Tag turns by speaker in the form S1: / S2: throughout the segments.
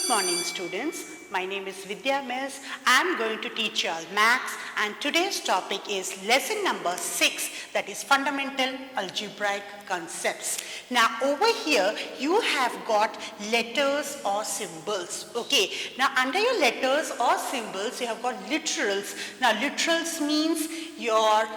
S1: morning students. My name is Vidya Miss. I am going to teach you all maths and today's topic is lesson number 6, that is fundamental algebraic concepts. Now over here you have got letters or symbols. Okay. Now under your letters or symbols you have got literals. Now literals means your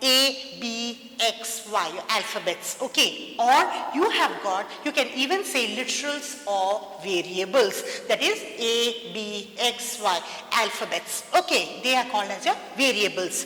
S1: A, B, X, Y, your alphabets, okay? Or you can even say literals or variables, that is A, B, X, Y, alphabets, okay? They are called as your variables.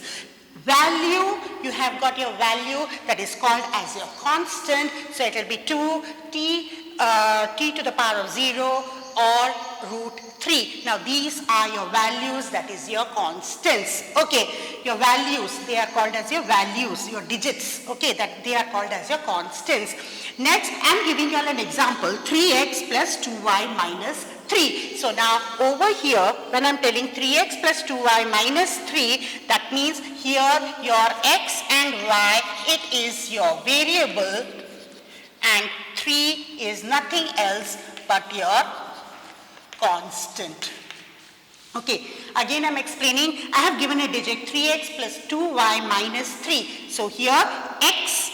S1: Value, you have got your value that is called as your constant, so it will be 2, t to the power of 0 or root 3. Now these are your values, that is your constants. Okay, your values, they are called as your values, your digits. Okay, that they are called as your constants. Next, I am giving you all an example, 3x plus 2y minus 3. So now over here, when I am telling 3x plus 2y minus 3, that means here your x and y, it is your variable and 3 is nothing else but your constant. Okay, again I am explaining, I have given a digit 3x plus 2y minus 3. So here x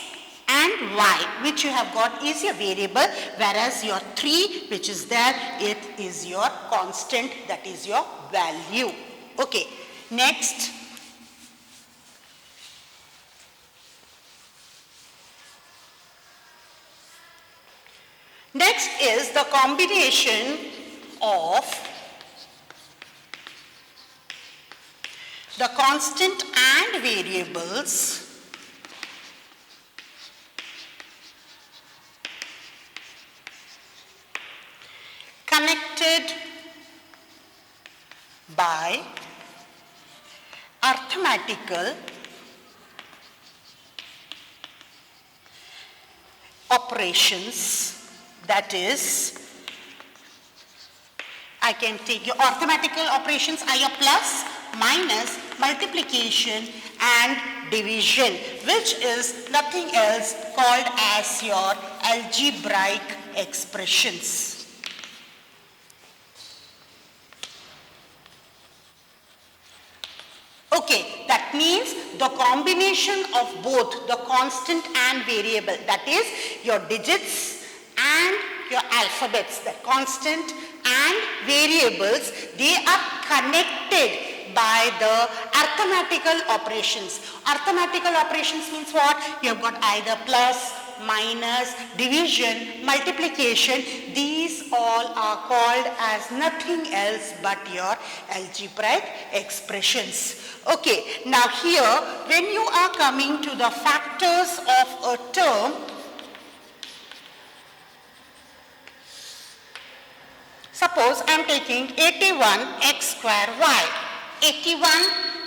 S1: and y which you have got is your variable, whereas your 3 which is there, it is your constant, that is your value. Okay, next. Next is the combination of the constant and variables connected by arithmetical operations, that is, I can take your arithmetical operations are your plus, minus, multiplication and division, which is nothing else called as your algebraic expressions. Okay, that means the combination of both the constant and variable, that is your digits and your alphabets, the constant and variables, they are connected by the arithmetical operations. Arithmetical operations means what? You have got either plus, minus, division, multiplication. These all are called as nothing else but your algebraic expressions. Okay, now here when you are coming to the factors of a term, suppose I am taking 81x square y. 81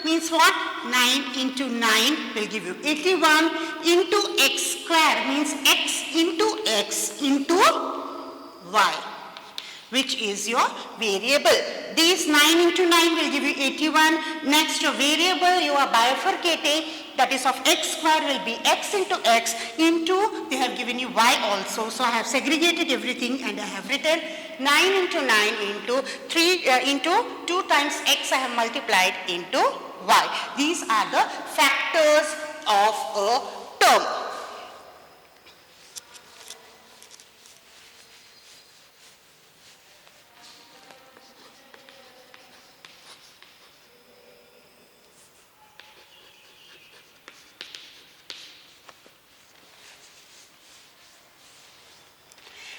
S1: means what? 9 into 9 will give you 81 into x square means x into y, which is your variable. These 9 into 9 will give you 81. Next, your variable you are bifurcating, that is of x square will be x into x into, they have given you y also. So I have segregated everything and I have written 9 into 9 into 3 into 2 times x I have multiplied into y. These are the factors of a term.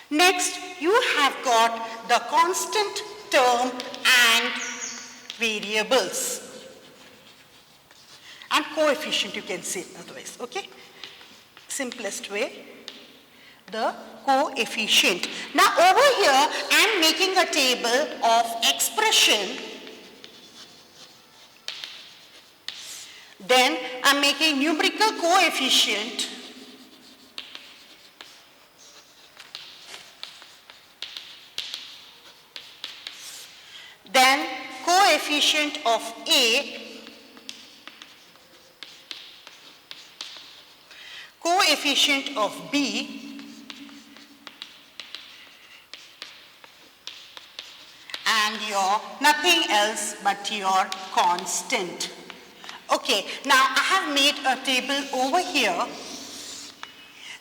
S1: Next, you have got the constant term and variables and coefficient, you can say otherwise, okay? Simplest way, the coefficient. Now over here I am making a table of expression, then I am making numerical coefficient, then coefficient of A, coefficient of B, your nothing else but your constant. Okay, now I have made a table over here.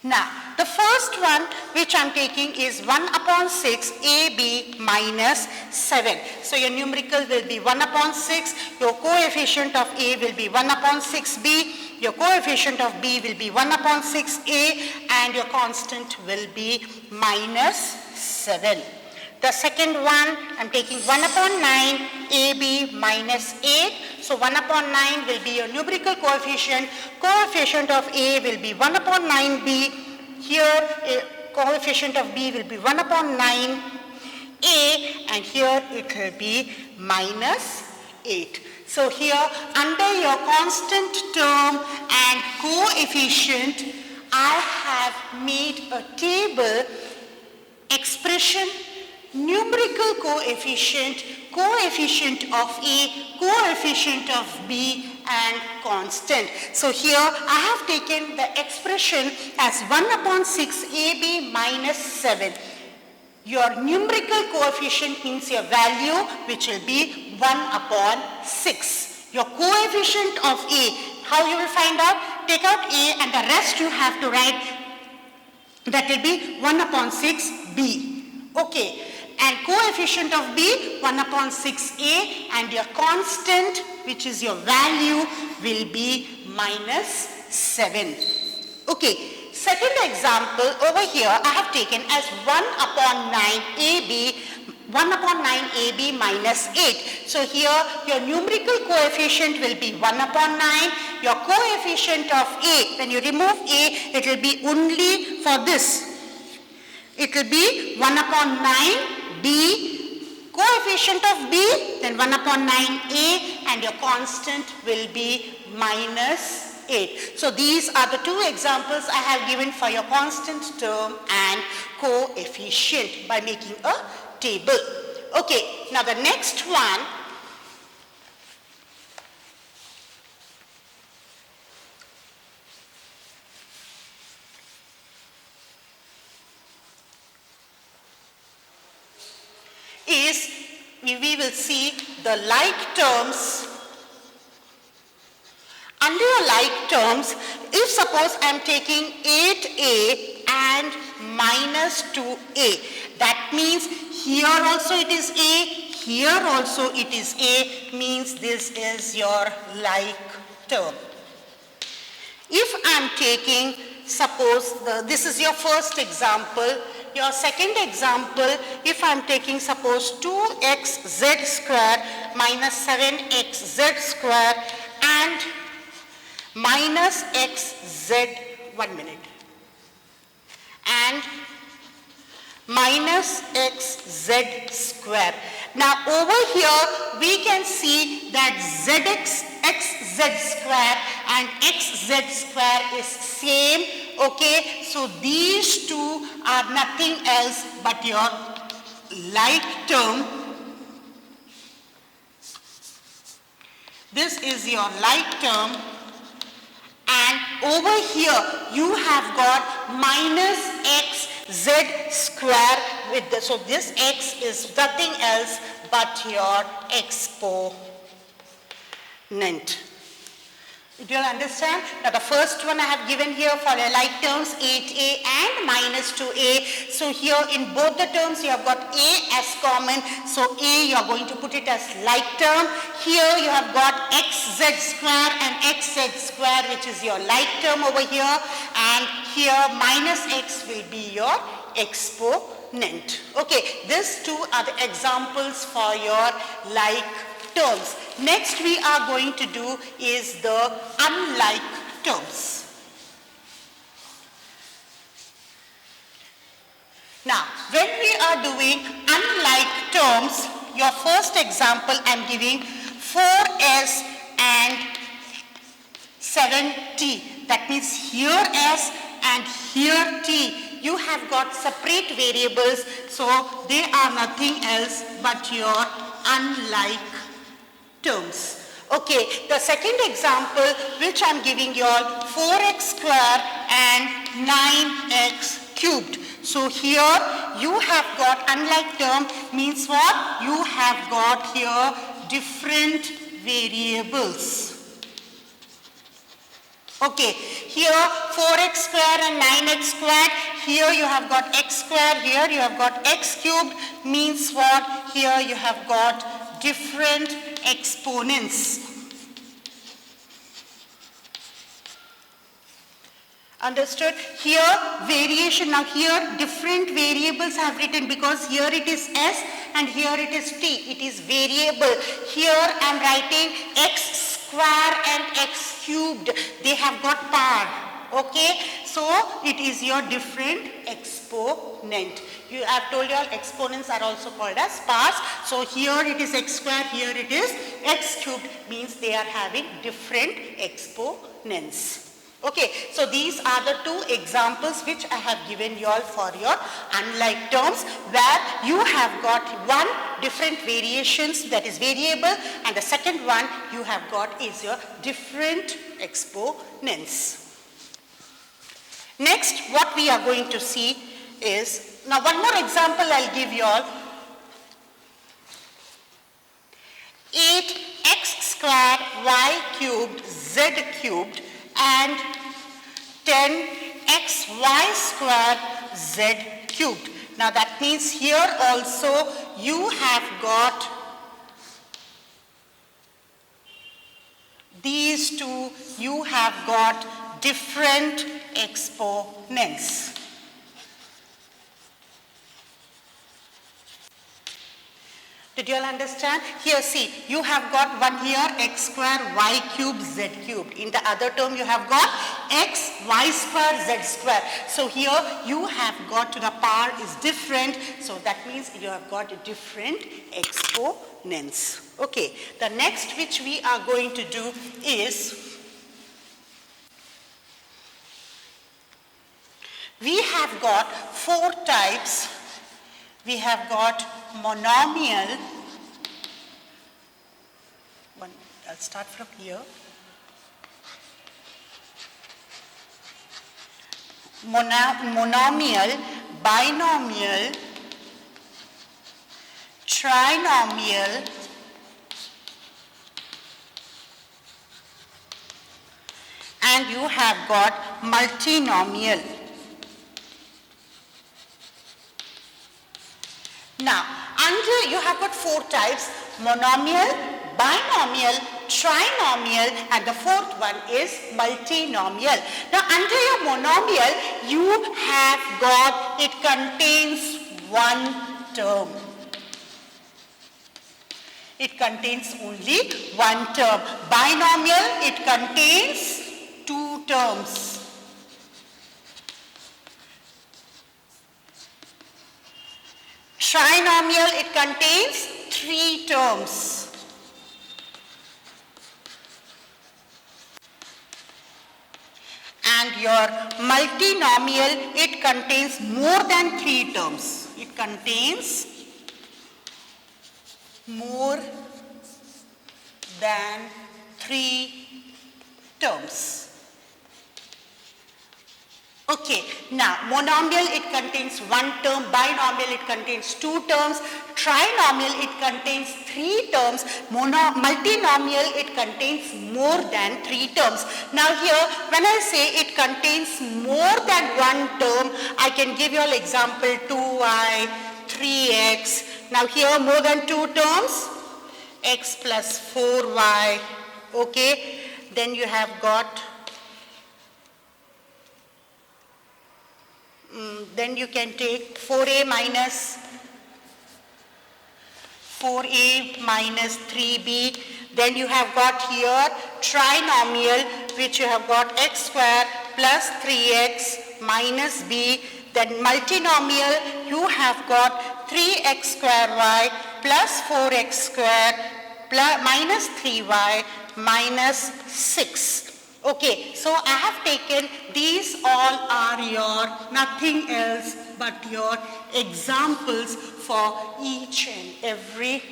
S1: Now, the first one which I'm taking is 1 upon 6 AB minus 7. So your numerical will be 1 upon 6, your coefficient of A will be 1 upon 6B, your coefficient of B will be 1 upon 6A, and your constant will be minus 7. The second one, I'm taking 1 upon 9, AB minus 8. So 1 upon 9 will be your numerical coefficient. Coefficient of A will be 1 upon 9B. Here, coefficient of B will be 1 upon 9A. And here it will be minus 8. So here, under your constant term and coefficient, I have made a table, expression, numerical coefficient, coefficient of A, coefficient of B, and constant. So here I have taken the expression as 1 upon 6 AB minus 7. Your numerical coefficient means your value, which will be 1 upon 6. Your coefficient of A, how you will find out? Take out A and the rest you have to write. That will be 1 upon 6B. Okay. And coefficient of B, 1 upon 6A, and your constant, which is your value, will be minus 7. Okay, second example over here I have taken as 1 upon 9AB, 1 upon 9AB minus 8. So here your numerical coefficient will be 1 upon 9, your coefficient of A, when you remove A, it will be only for this. It will be 1 upon 9. B, coefficient of B, then 1 upon 9A, and your constant will be minus 8. So these are the two examples I have given for your constant term and coefficient by making a table. Okay, now the next one is, we will see the like terms. Under your like terms, if suppose I am taking 8A and minus 2A, that means here also it is A, here also it is A, means this is your like term. If I am taking, suppose this is your first example. Your second example, if I am taking suppose 2xz square minus 7xz square and minus xz, 1 minute, and minus xz square. Now over here we can see that xz square and xz square is same. Okay, so these two are nothing else but your like term. This is your like term, and over here you have got minus xz square with the, so this x is nothing else but your exponent. Do you understand? Now the first one I have given here for the like terms 8A and minus 2A. So here in both the terms you have got A as common. So A you are going to put it as like term. Here you have got xz square and xz square, which is your like term over here. And here minus x will be your exponent. Okay, these two are the examples for your like terms. Next we are going to do is the unlike terms. Now, when we are doing unlike terms, your first example I am giving 4s and 7t. That means here s and here t. You have got separate variables, so they are nothing else but your unlike terms. Okay, the second example which I am giving you all 4x square and 9x cubed. So here you have got unlike term means what? You have got here different variables. Okay, here 4x square and 9x squared, here you have got x square, here you have got x cubed, means what? Here you have got different exponents. Understood? Here variation, now here different variables I have written because here it is s and here it is t, it is variable. Here I am writing x square and x cubed, they have got power, okay? So it is your different exponent. I have told you all exponents are also called as powers. So here it is x square, here it is x cubed, means they are having different exponents. Okay, so these are the two examples which I have given you all for your unlike terms, where you have got one different variations, that is variable, and the second one you have got is your different exponents. Next, what we are going to see is, now one more example I'll give you all. 8x squared y cubed z cubed and 10xy squared z cubed. Now that means here also you have got these two, you have got different exponents. Did you all understand? Here see, you have got one here x square y cubed z cubed. In the other term you have got x y square z square. So here you have got to the power is different. So that means you have got different exponents. Okay, the next which we are going to do is, we have got four types. We have got monomial. I'll start from here. Monomial, binomial, trinomial, and you have got multinomial. Now, under you have got four types: monomial, binomial, trinomial, and the fourth one is multinomial. Now, under your monomial, you have got, it contains one term. It contains only one term. Binomial, it contains two terms. Trinomial, it contains three terms. And your multinomial, it contains more than three terms. It contains more than three terms. Okay, now monomial, it contains one term, binomial, it contains two terms, trinomial, it contains three terms, multinomial, it contains more than three terms. Now here, when I say it contains more than one term, I can give you an example, 2y, 3x. Now here, more than two terms, x plus 4y, okay. Then you have got, then you can take 4a minus 3b. Then you have got here trinomial, which you have got x square plus 3x minus b. Then multinomial, you have got 3x square y plus 4x square plus minus 3y minus 6. Okay, so I have taken these all are your nothing else but your examples for each and every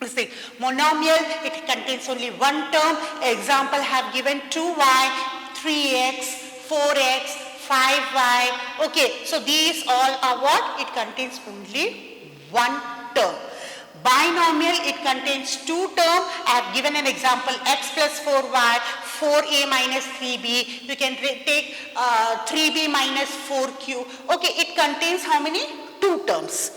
S1: thing. Monomial, it contains only one term. Example have given 2y, 3x, 4x, 5y. Okay, so these all are what? It contains only one term. Binomial, it contains two terms. I have given an example, x plus 4y, 4a minus 3b. You can take 3b minus 4q. Okay, it contains how many? Two terms.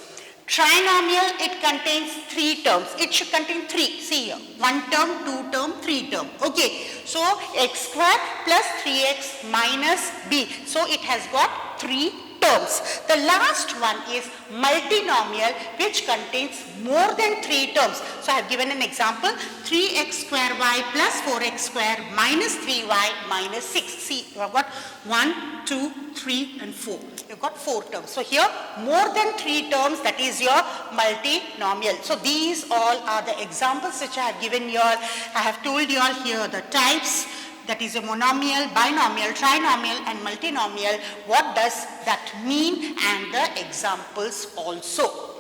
S1: Trinomial, it contains three terms. It should contain three. See here, one term, two term, three term. Okay, so x square plus 3x minus b. So it has got three terms. The last one is multinomial, which contains more than three terms. So I have given an example, 3x square y plus 4x square minus 3y minus 6. See, you have got 1, 2, 3 and 4. You've got four terms. So here more than three terms, that is your multinomial. So these all are the examples which I have given you all. I have told you all here the types. That is a monomial, binomial, trinomial and multinomial. What does that mean, and the examples also.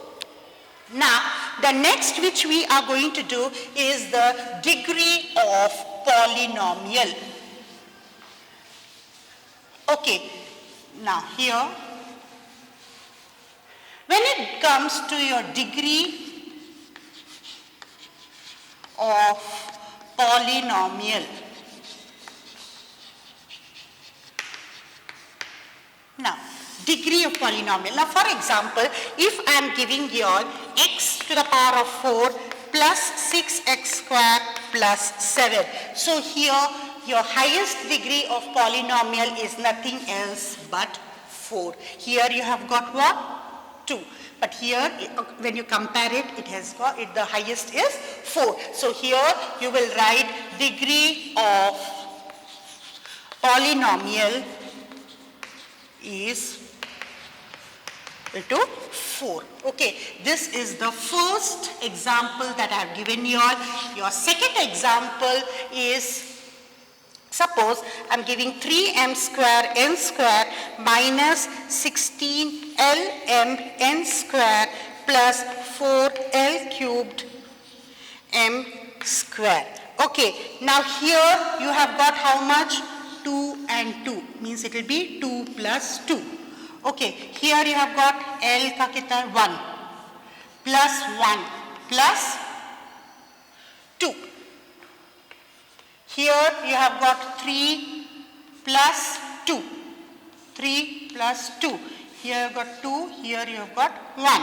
S1: Now the next which we are going to do is the degree of polynomial. Okay, now here when it comes to your degree of polynomial, now, degree of polynomial. Now, for example, if I am giving you all x to the power of 4 plus 6x square plus 7. So, here your highest degree of polynomial is nothing else but 4. Here you have got what? 2. But here, when you compare it, it has got, the highest is 4. So, here you will write degree of polynomial is equal to 4. Okay, this is the first example that I have given you all. Your second example is, suppose I am giving 3m square n square minus 16lm n square plus 4l cubed m square. Okay, now here you have got how much? 2 and 2, means it will be 2 plus 2. Okay, here you have got L ka kitna 1 plus 1 plus 2. Here you have got 3 plus 2. 3 plus 2. Here you have got 2, here you have got 1.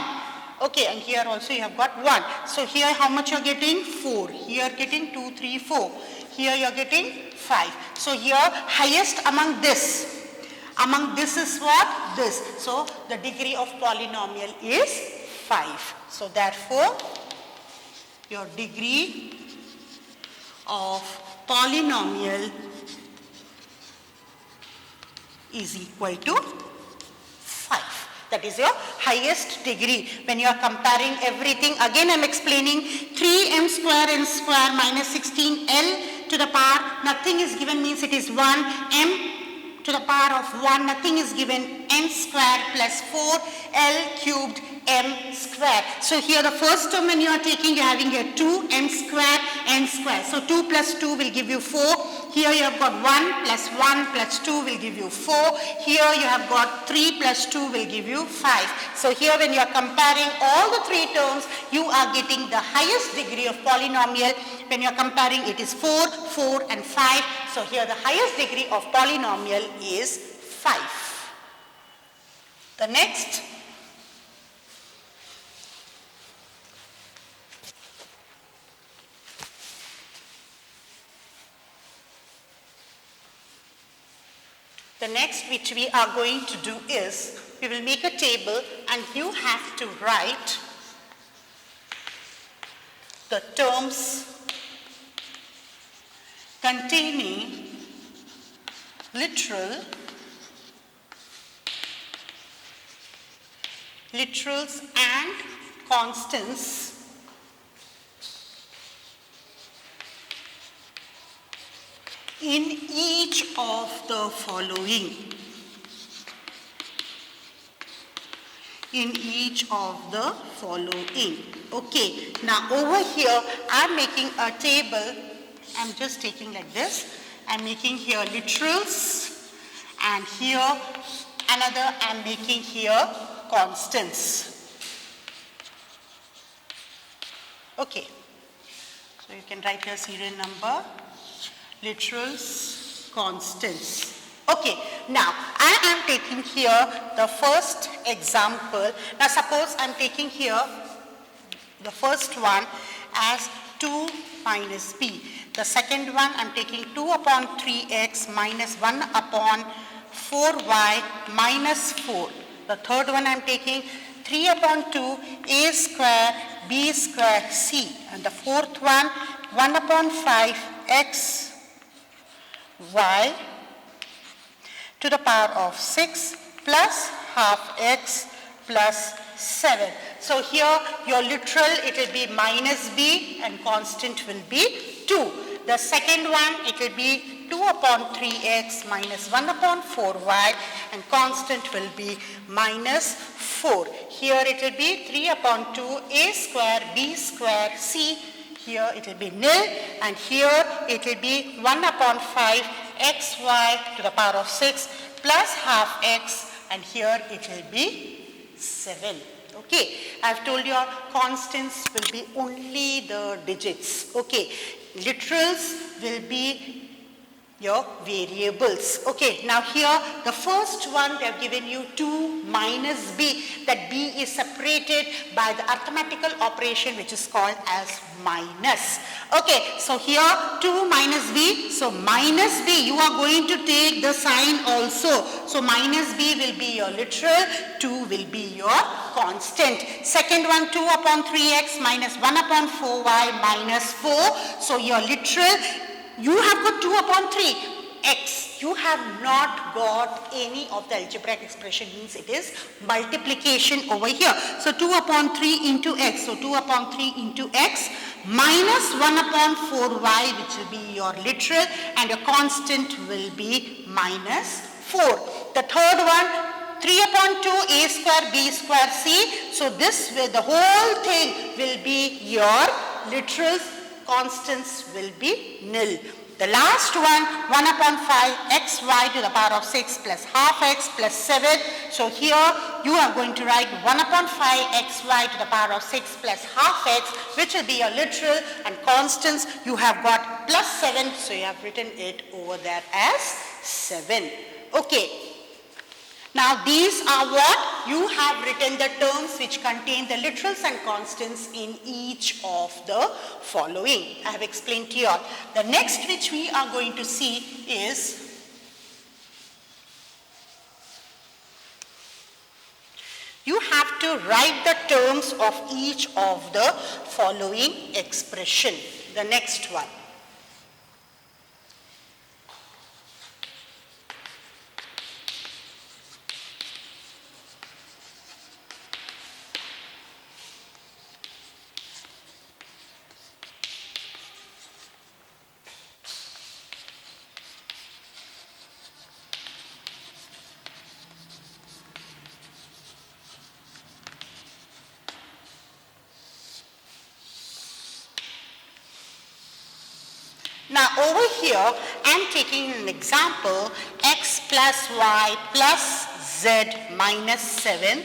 S1: Okay, and here also you have got 1. So here how much you are getting? 4. Here getting 2, 3, 4. Here you are getting 5. So here highest among this. Among this is what? This. So the degree of polynomial is 5. So therefore your degree of polynomial is equal to 5. That is your highest degree. When you are comparing everything, again I am explaining 3m square n square minus 16l to the power, nothing is given, means it is 1, m to the power of 1, nothing is given, n square plus 4l cubed m square. So here the first term when you are taking, you are having a 2 m square n square. So 2 plus 2 will give you 4. Here you have got 1 plus 1 plus 2 will give you 4. Here you have got 3 plus 2 will give you 5. So here when you are comparing all the three terms, you are getting the highest degree of polynomial. When you are comparing, it is 4, 4 and 5. So here the highest degree of polynomial is 5. The next, which we are going to do is, we will make a table and you have to write the terms containing literals and constants in each of the following. In each of the following. Okay, now over here I am making a table. I am just taking like this. I am making here literals and here another I'm making here constants. Okay, so you can write here serial number, literals, constants. Okay, now I am taking here the first example. Now suppose I'm taking here the first one as 2 minus b. The second one I'm taking 2 upon 3x minus 1 upon 4y minus 4. The third one I'm taking 3 upon 2 a square b square c. And the fourth one 1 upon 5 x y to the power of 6 plus half x plus 7. So here your literal it will be minus b and constant will be 2. The second one it will be 2 upon 3x minus 1 upon 4y and constant will be minus 4. Here it will be 3 upon 2 a square b square c. Here it will be nil and here it will be 1 upon 5 xy to the power of 6 plus half x and here it will be 7. Okay, I have told you constants will be only the digits. Okay, literals will be your variables. Okay, now here the first one they have given you 2 minus b. That b is separated by the arithmetical operation which is called as minus. Okay, so here 2 minus b. So minus b you are going to take the sign also. So minus b will be your literal, 2 will be your constant. Second one 2 upon 3x minus 1 upon 4y minus 4. So your literal you have got 2 upon 3 x. You have not got any of the algebraic expression, means it is multiplication over here. So 2 upon 3 into x. So 2 upon 3 into x minus 1 upon 4y which will be your literal and your constant will be minus 4. The third one 3 upon 2 a square b square c. So this will, the whole thing will be your literals, constants will be nil. The last one 1 upon 5 xy to the power of 6 plus half x plus 7. So here you are going to write 1 upon 5 xy to the power of 6 plus half x which will be your literal, and constants you have got plus 7. So you have written it over there as 7. Okay. Now these are what you have written, the terms which contain the literals and constants in each of the following. I have explained to you all. The next which we are going to see is you have to write the terms of each of the following expression. The next one. Now over here I am taking an example x plus y plus z minus 7.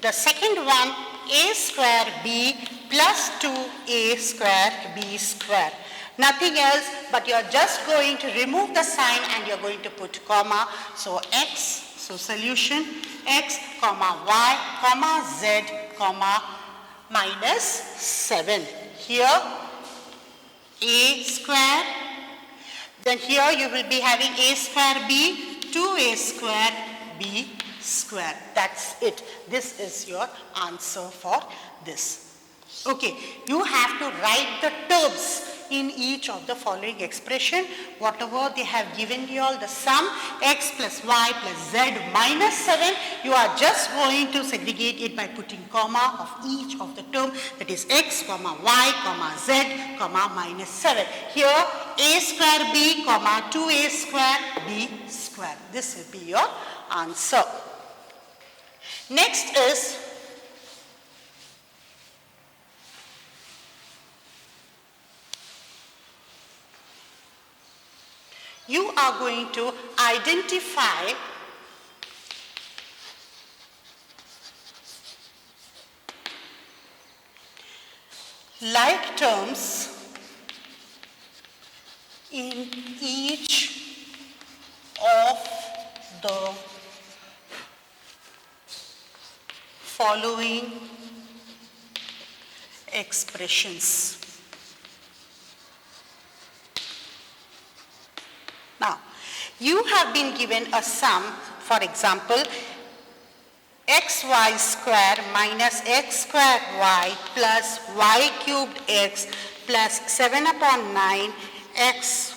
S1: The second one a square b plus 2a square b square. Nothing else but you are just going to remove the sign and you are going to put comma. So x, so solution x comma y comma z comma minus 7. Here a square, then here you will be having a square b, 2a square b square. That's it. This is your answer for this. Okay, you have to write the terms in each of the following expression. Whatever they have given you all the sum x plus y plus z minus 7, you are just going to segregate it by putting comma of each of the term, that is x comma y comma z comma minus 7. Here a square b comma 2a square b square. This will be your answer. Next is you are going to identify like terms in each of the following expressions. Now, you have been given a sum, for example, xy square minus x square y plus y cubed x plus 7 upon 9 x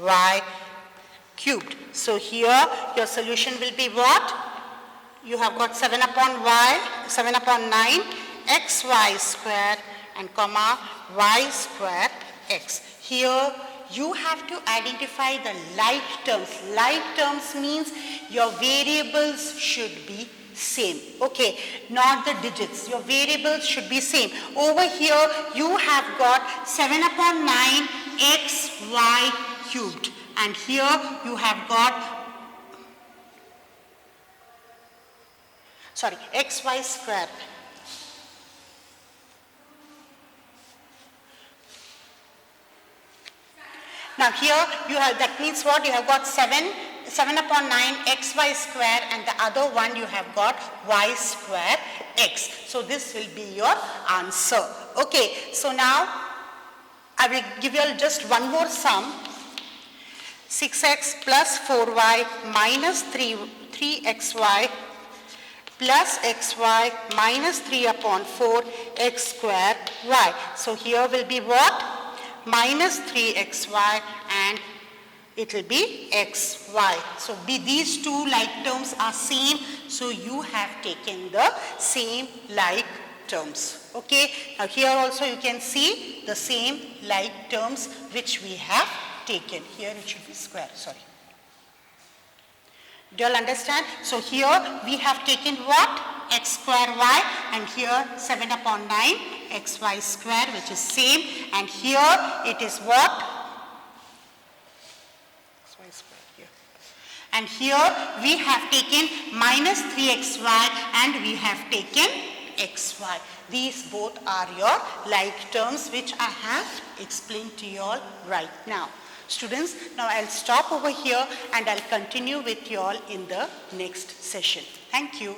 S1: y cubed. So here your solution will be what? You have got 7 upon 9 xy square and comma y square x. Here you have to identify the like terms. Like terms means your variables should be same. Okay, not the digits. Your variables should be same. Over here you have got 7 upon 9 xy cubed. And here you have got, xy square. Now here you have, that means what? You have got 7 upon 9 xy square, and the other one you have got y square x. So this will be your answer. Okay, so now I will give you just one more sum. 6x plus 4y minus 3xy plus xy minus 3 upon 4 x square y. So here will be what? Minus 3xy, and it will be xy. So these two like terms are same, so you have taken the same like terms. Okay, now here also you can see the same like terms which we have taken. Here it should be square, sorry. Do you all understand? So here we have taken what? X square y, and here 7 upon 9 xy square, which is same, and here it is what? Xy square here. And here we have taken minus 3xy and we have taken xy. These both are your like terms which I have explained to you all right now. Students, now I'll stop over here and I'll continue with you all in the next session. Thank you.